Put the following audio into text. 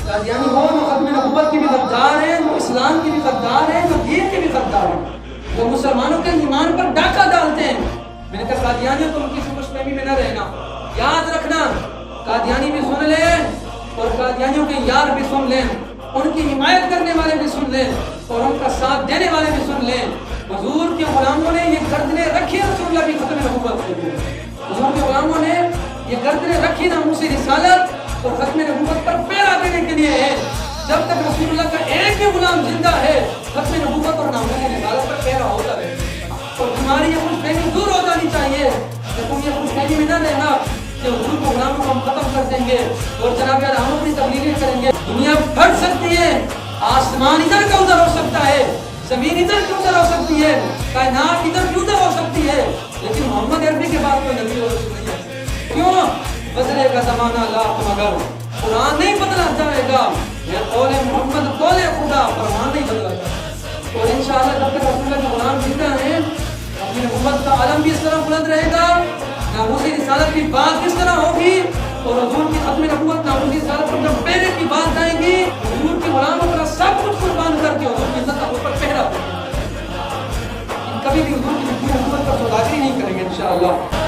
قادیانی وہ ختم نبوت کے بھی غدار ہیں، وہ اسلام کے بھی غدار ہیں، وہ دین کے بھی غدار ہیں، وہ مسلمانوں کے ایمان پر ڈاکہ ڈالتے ہیں۔ میں نے کہا قادیانیوں تم کسی خوش فہمی میں نہ رہنا، یاد رکھنا قادیانی بھی سن لیں اور قادیانیوں کے یار بھی سن لیں، ان کی حمایت کرنے والے بھی سن لیں اور ان کا ساتھ دینے والے بھی سن لیں۔ حضور کے غلاموں نے یہ گردنیں رکھی رسول اللہ کی ختم نبوت کے لیے، حضور کے غلاموں نے یہ گردنیں رکھی ناموس رسالت اور ختم نبوت پر پہرا دینے کے لیے ہے۔ جب تک رسول اللہ کا ایک ہی غلام زندہ ہے ختم نبوت اور ناموس رسالت پر پہرا ہوتا رہے۔ اور تمہاری یہ خوش فہمی دور ہو جانی چاہیے کہ تم یہ خوش فہمی میں نہ رہنا کہ حضور کے غلاموں کو ہم ختم کر دیں گے اور جناب ہم اپنی تبلیغیں کریں گے۔ دنیا پھٹ سکتی ہے، آسمان ادھر کا ادھر ہو سکتا ہے، زمین ادھر کی ادھر ہو سکتی ہے، کائنات ادھر کی ادھر ہو سکتی ہے، لیکن محمد عربی کے بعد کوئی نبی اور رسول نہیں ہے۔ کیوں؟ بدلے کا زمانہ لاکھ مگر قرآن نہیں بدلا جائے گا، یہ قول محمد قول خدا، فرمان نہیں بدلا جائے گا۔ اور انشاءاللہ جب تک رسول اللہ کے غلام زندہ ہیں اپنی نبوت کا عالم بھی اس طرح بلند رہے گا، ناموسی رسالت کی بات کس طرح ہوگی اور حضور کی ختم نبوت ناموسی رسالت پر جب پہرے کی بات آئے گی، حضور کے غلاموں پر سب کچھ قربان کر کے حضور کی عزت کا پہرا کبھی بھی حضور کی نبوت پر سوداگری نہیں کریں گے انشاءاللہ۔